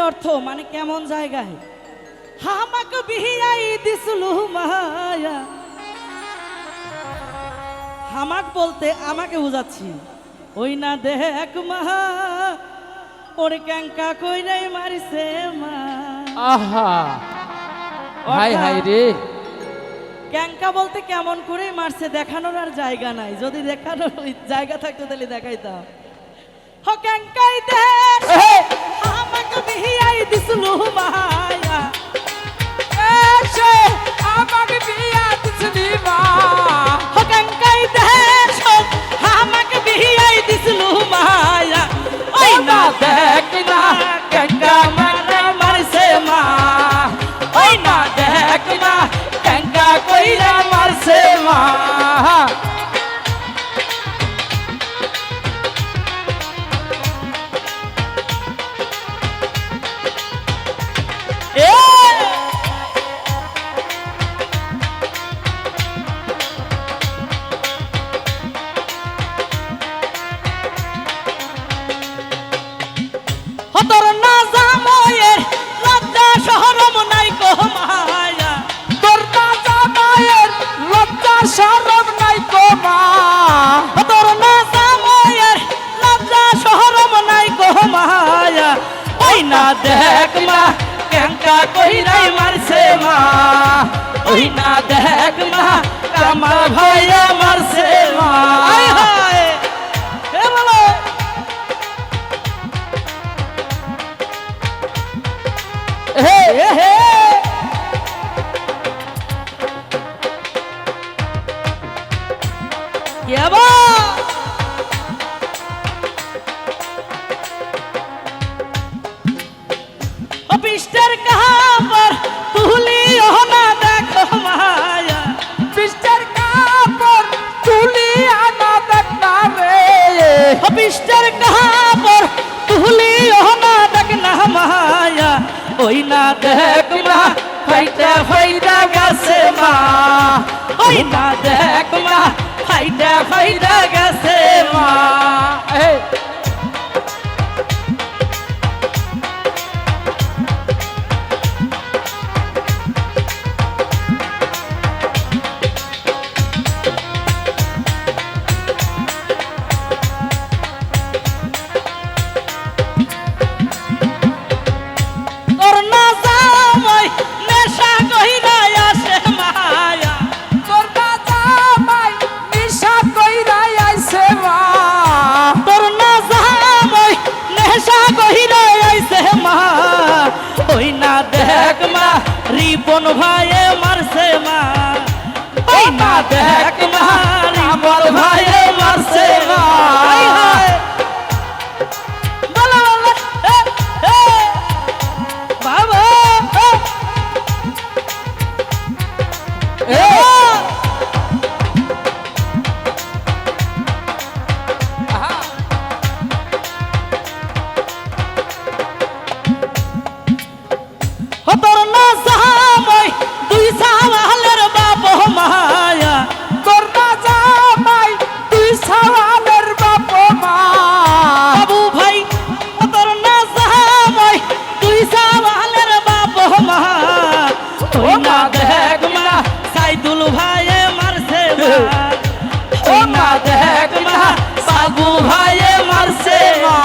অর্থ মানে কেমন জায়গায় আমাকে বিহিয়াই দিসলু মায়া। হামাক বলতে আমাকে বুঝাচ্ছি। ওই না দেখ মাহা ওর ক্যাঙ্কা কইরাই মারিছে মা। আহা হাই হাই রে। ক্যাঙ্কা বলতে কেমন করে মারছে দেখানোর আর জায়গা নাই। যদি দেখানোর জায়গা থাকতো তাহলে দেখাইতাম। হ ক্যাঙ্কাই দেখ আমাকে বিহিয়াই দিসলু মায়া। এসে আমাকে বিয়া দিছলি মা। হ ক্যাঙ্কাই দেখ আমাকে বিহিয়াই দিসলু মায়া। ওই না দেখ না ক্যাঙ্কা মারা মারছে মা। ওই না দেখ না ক্যাঙ্কা কইরা মারছে মা। তোর না জামাইয়ের লজ্জা শরম নাই কো মায়া। তোর না জামাইয়ের লজ্জা শরম নাই কো মা। তোর না জামাইয়ের লজ্জা শরম নাই কো মায়া। ওই না দেখ মা ক্যাঙ্কা কইরাই মারছে মা। ওই না দেখ মা কামাল ভাইয়া মারছে মা। হায় হায় হে বলো হে হে क्या बिस्तर कहाँ पर तुली हो ना देखो माया। बिस्तर कहाँ पर तुली आना देखना रे। बिस्तर कहाँ पर तुली हो ना देखना माया। ओई ना देख मा फाइटा फाइटा गसे मा। ओई ना देख मा फाइटा फाइटा गसे मा। ওই না দেখ মা রিপন ভাইয়ে মারছে মা। ওই না দেখ মা রিপন ভাইয়ে মারছে মা। বলো বাবা তোর না জামাই দুই সাওয়ালের বাপ মায়া। তোর না জামাই তুই সওয়ালের বাপ মা। বাবু ভাই তোর না জামাই দুই সাওয়ালের বাপ মা। ওই না দেখ মা সাইদুল ভাইয়ে মারছে মা। ওই না দেখ মা বাবু ভাইয়ে মারছে মা।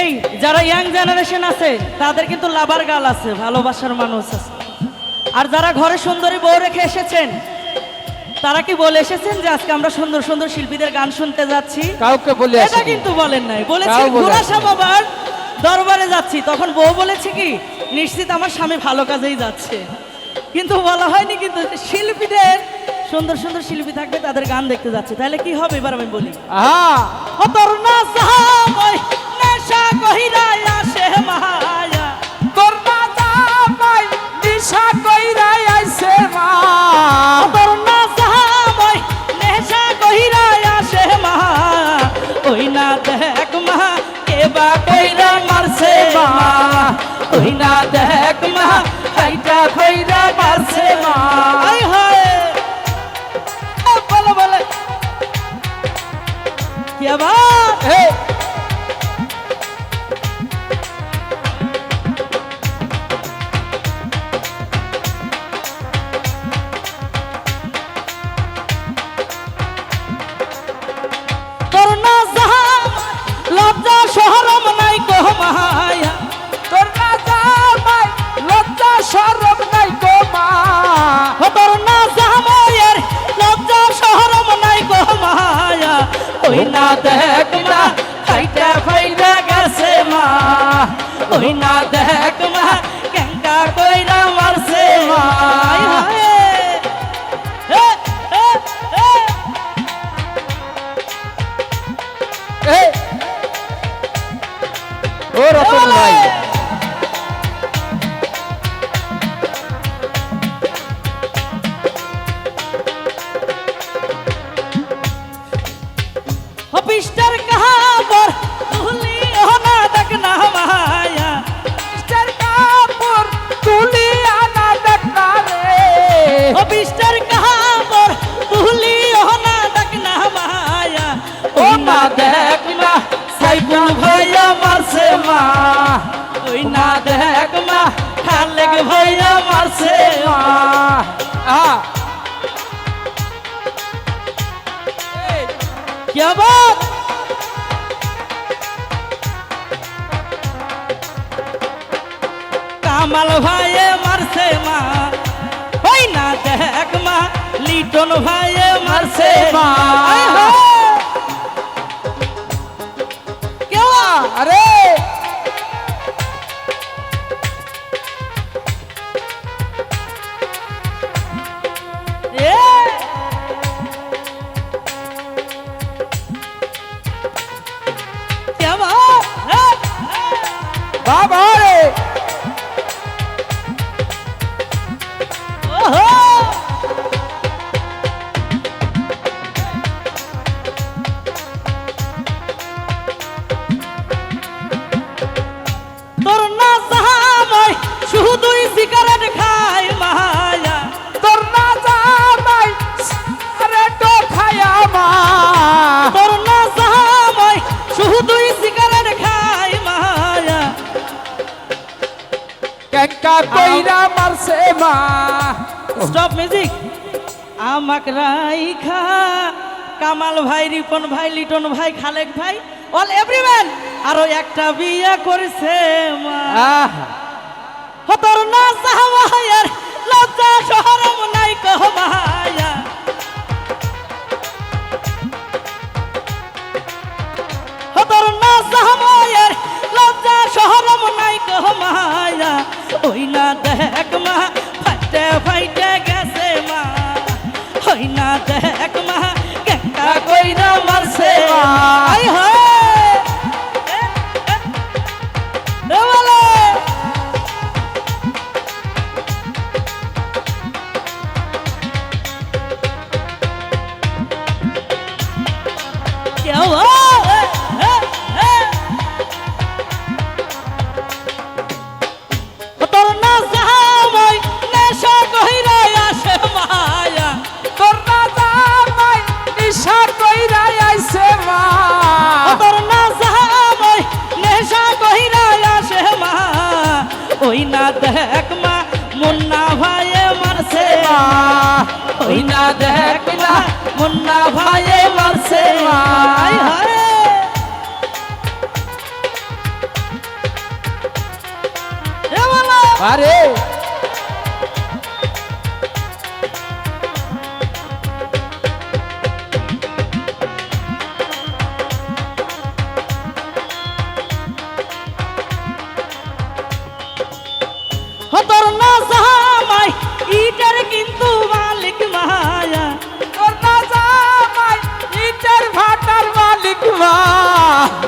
এই যারা ইয়াং জেনারেশন আছে তাদের কিন্তু লাভার গাল আছে, ভালোবাসার মানুষ আছে। আর যারা ঘরে সুন্দরী বউ রেখে এসেছেন তারা কি বলে এসেছেন যে আজকে আমরা সুন্দর সুন্দর শিল্পীদের গান শুনতে যাচ্ছি? কাউকে বলে এটা কিন্তু বলেন নাই। বলেছেন ঘোড়াশা বাবার দরবারে যাচ্ছি। তখন বউ বলেছে কি নিশ্চিত আমার স্বামী ভালো কাজেই যাচ্ছে। কিন্তু বলা হয়নি কিন্তু শিল্পীদের সুন্দর সুন্দর শিল্পী থাকবে তাদের গান দেখতে যাচ্ছে। তাহলে কি হবে এবার আমি বলি। তোর না জামাই নেশা কইরা আসে মায়া। তোর না জামাই নেশা কইরা আইছে মা। তোর না জামাই নেশা গেঙ্গা কইরা মারছে মা ওই না দেখ মা কাইটা কইরা মারছে মা আয় হায় বলে বলে কি আবার হে তোর না জাহান লজ্জা শরম নাই কো মায়া তোর না জামাই লজ্জা শরম নাই গো মা ও তোর না জামাইয়ের লজ্জা শরম নাই কো মায়া ওই না দেখ মা খাইটা ফাইরা গেছে মা ওই না দেখ মা কেঙ্কা কইরা মারছে মা আয় হায় হে হে হে এ ও রতন ভাই हपिस्टर कहाँ पर तुली होना तक ना माया মিস্টার কাপুর তুলি আনা দেখনা রে हपिस्टर कहाँ पर तुली होना तक ना माया ও মা দেখ মা साइकुल भैया मारसे মা ओई ना देख मा खालेक भैया मारसे মা আ क्या बात कामल भाई मारसे मा ओई ना देख मा लिटन भाई मारसे মা आय हाय क्या हुआ আরে ए क्या बात है বাবা রে ओहो তোর না জামাই শুধুই সিগারেট খায় মায়া তোর না জামাই আরে তো খায়া মা তোর না জামাই শুধুই সিগারেট খায় মায়া কেঙ্কা কইরা মারছে মা স্টপ মিউজিক আমাক রাইখা কামাল ভাই রিপন ভাই লিটন ভাই খালেক ভাই অল এভরিওয়ান আরো একটা বিয়ে করছে মা আহা ও তোর না জামাইয়ের লজ্জা শরম নাই কহ মায়া ও তোর না জামাইয়ের লজ্জা শরম নাই কহ মায়া ওই না দেখ মা ফাইটে ফাইটে গেছে মা ওই না দেখ মা কেঙ্কা কইরা মারছে মা আয় হায় এ বলে क्या हुआ তোর না জামাই নেশা কইরা আসে মায়া তোর না জামাই নিশা কইরা আইছে মা তোর না জামাই নেশা কইরা আসে মা ওই না দেখ মা মুন্না ভাইয়ে মারছে মা ওই না দেখ মা মুন্না ভাইয়ে মারছে মা আয় হায় এ বলো আরে তোর না জামাই ইটার কিন্তু মালিক মায়া তোর না জামাই ইটার ভাটার মালিক মা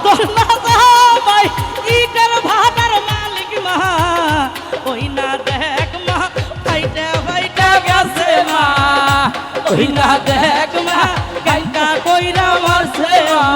তোর না জামাই ইটার ভাটার মালিক মা ওই না দেখ মা ফাইটা ফাইটা গেছে মা ওই না দেখ মা কাইটা কইরা মারছে মা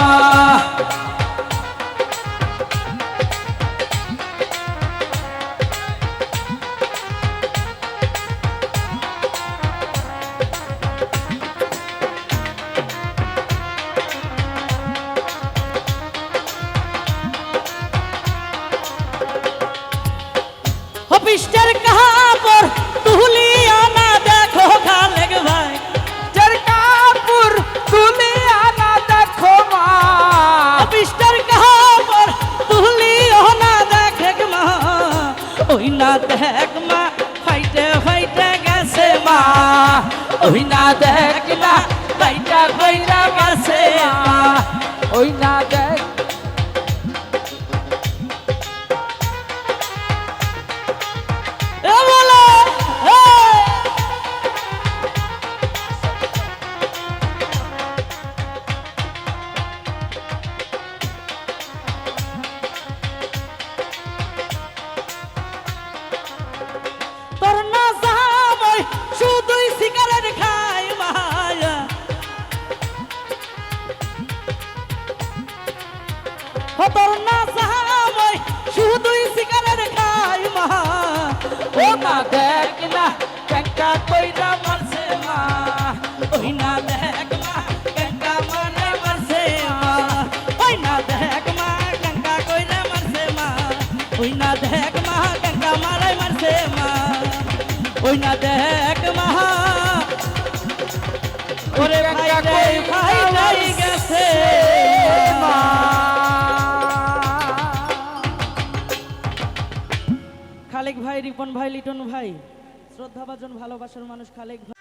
ওই না দেখ না ভাইটা কইরা মারছে মা ওই না দেখ এ বলো এই! তোর না জামাই শুধুই সিগারেট খায় মায়া তোর না জামাই শুধুই সিগারেট খায় মা ও না দেখ না কেঙ্কা কইরা মারছে মা ওই না দেখ মা গঙ্গা মারে মারছে মা ওই না দেখ মা গঙ্গা কইরা মারছে মা ওই না দেখ মা গঙ্গা মারে মারছে মা ওই না দেখ মা ওরে ভাই রে ভাই যাই গেছে মা খালেক ভাই রিপন ভাই লিটন ভাই শ্রদ্ধাভাজন ভালোবাসার মানুষ খালেক ভাই